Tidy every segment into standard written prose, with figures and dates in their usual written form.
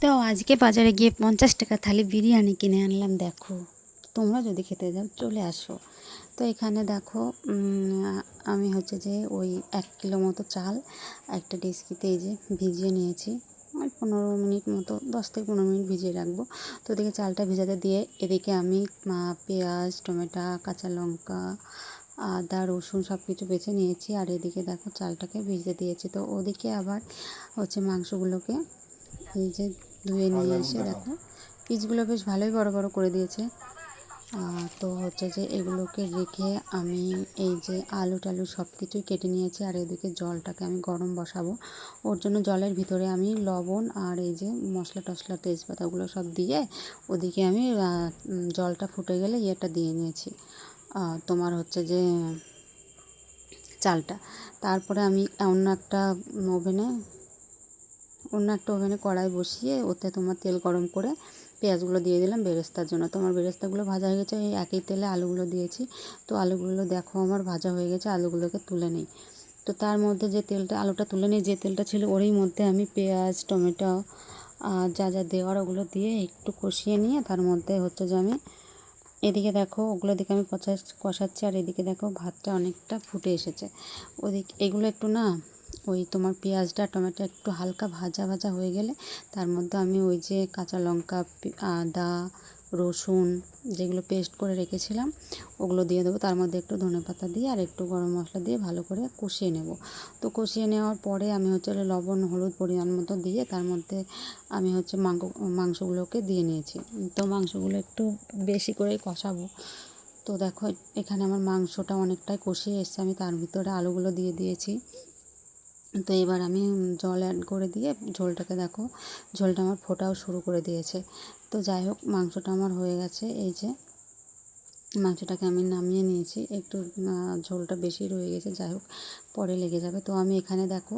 তো আজকে বাজারে গিয়ে 50 টাকা থালি বিরিয়ানি কিনে আনলাম। দেখো, তোমরা যদি খেতে যাও চলে আসো। তো এখানে দেখো, আমি হচ্ছে যে ওই 1 কিলো মতো চাল একটা ডেচকিতে এই যে ভিজিয়ে নিয়েছি। 15 মিনিট মতো, 10 থেকে 15 মিনিট ভিজিয়ে রাখবো। তো ওদিকে চালটা ভিজাতে দিয়ে এদিকে আমি পেঁয়াজ, টমেটো, কাঁচা লঙ্কা, আদা, রসুন সব কিছু বেছে নিয়েছি। আর এদিকে দেখো চালটাকে ভিজতে দিয়েছি। তো ওদিকে আবার হচ্ছে মাংসগুলোকে এই যে ধুয়ে নিয়ে এসে দেখো পিসগুলো বেশ ভালোই বড় বড় করে দিয়েছে। তো হচ্ছে যে এগুলোকে রেখে আমি এই যে আলু টালু সব কিছুই কেটে নিয়েছি। আর এদিকে জলটাকে আমি গরম বসাবো। ওর জন্য জলের ভিতরে আমি লবণ আর এই যে মশলা টশলা তেজপাতাগুলো সব দিয়ে ওদিকে আমি জলটা ফুটে গেলে ইয়েটা দিয়ে নিয়েছি, তোমার হচ্ছে যে চালটা। তারপরে আমি অন্য একটা ওভেনে কড়াই বসিয়ে ওতে তোমার তেল গরম করে পেঁয়াজগুলো দিয়ে দিলাম বেরেস্তার জন্য। তোমার বেরেস্তাগুলো ভাজা হয়ে গেছে, এই একই তেলে আলুগুলো দিয়েছি। তো আলুগুলো দেখো আমার ভাজা হয়ে গেছে, আলুগুলোকে তুলে নিই। তো তার মধ্যে যে তেলটা, আলুটা তুলে নিই, যে তেলটা ছিল ওরই মধ্যে আমি পেঁয়াজ, টমেটো যা যা দেওয়ার ওগুলো দিয়ে একটু কষিয়ে নিয়ে তার মধ্যে হচ্ছে যে আমি এদিকে দেখো ওগুলো দিকে আমি কষাচ্ছি। আর এদিকে দেখো ভাতটা অনেকটা ফুটে এসেছে। এগুলো একটু না, ওই তোমার পেঁয়াজটা টমেটো একটু হালকা ভাজা ভাজা হয়ে গেলে তার মধ্যে আমি ওই যে কাঁচা লঙ্কা, আদা, রসুন যেগুলো পেস্ট করে রেখেছিলাম ওগুলো দিয়ে দেবো। তার মধ্যে একটু ধনেপাতা দিয়ে আর একটু গরম মশলা দিয়ে ভালো করে কষিয়ে নেব। তো কষিয়ে নেওয়ার পরে আমি হচ্ছে লবণ হলুদ পরিমাণ মতো দিয়ে তার মধ্যে আমি হচ্ছে মাংসগুলোকে দিয়ে নিয়েছি। তো মাংসগুলো একটু বেশি করেই কষাবো। তো দেখো এখানে আমার মাংসটা অনেকটাই কষিয়ে এসছে, আমি তার ভিতরে আলুগুলো দিয়ে দিয়েছি। তো এবার আমি জল অ্যাড করে দিয়ে ঝোলটাকে দেখো, ঝোলটা আমার ফোটাও শুরু করে দিয়েছে। তো যাই হোক মাংসটা আমার হয়ে গেছে। এই যে মাংসটাকে আমি নামিয়ে নিয়েছি, একটু ঝোলটা বেশি রয়ে গেছে, যাই হোক পরে লেগে যাবে। তো আমি এখানে দেখো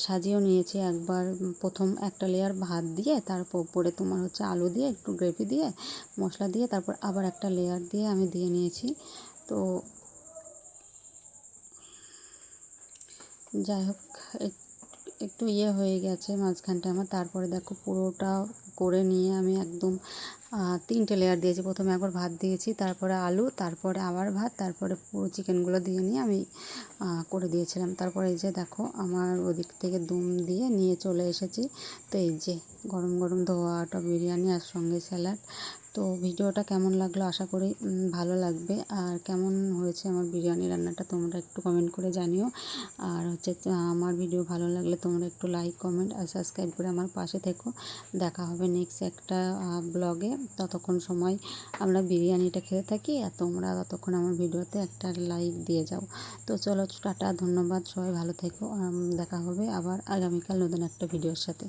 সাজিয়েও নিয়েছি। একবার প্রথম একটা লেয়ার ভাত দিয়ে তারপর উপরে তোমার হচ্ছে আলু দিয়ে একটু গ্রেভি দিয়ে মশলা দিয়ে তারপর আবার একটা লেয়ার দিয়ে আমি দিয়ে নিয়েছি। তো যাই হোক একটু ইয়ে হয়ে গেছে মাঝখানটা আমার। তারপরে দেখো পুরোটা করে নিয়ে আমি একদম 3টে লেয়ার দিয়েছি। প্রথমে একবার ভাত দিয়েছি, তারপরে আলু, তারপরে আবার ভাত, তারপরে পুরো চিকেনগুলো দিয়ে নিয়ে আমি করে দিয়েছিলাম। তারপরে এই যে দেখো আমার ওদিক থেকে দুম দিয়ে নিয়ে চলে এসেছি। তো এই যে গরম গরম ধোয়া ওটা বিরিয়ানি আর সঙ্গে স্যালাড। তো ভিডিওটা কেমন লাগলো আশা করি ভালো লাগবে। আর কেমন হয়েছে আমার বিরিয়ানি রান্নাটা তোমরা একটু কমেন্ট করে জানিও। আর হচ্ছে আমার ভিডিও ভালো লাগলে তোমরা একটু লাইক, কমেন্ট আর সাবস্ক্রাইব করে আমার পাশে থেকো। দেখা হবে নেক্সট একটা ব্লগে। ততক্ষণ সময় আমরা বিরিয়ানিটা খেতে থাকি আর তোমরা ততক্ষণ আমার ভিডিওতে একটা লাইক দিয়ে যাও। তো চলো টাটা, ধন্যবাদ, সবাই ভালো থেকো। দেখা হবে আবার আগামীকাল নতুন একটা ভিডিওর সাথে।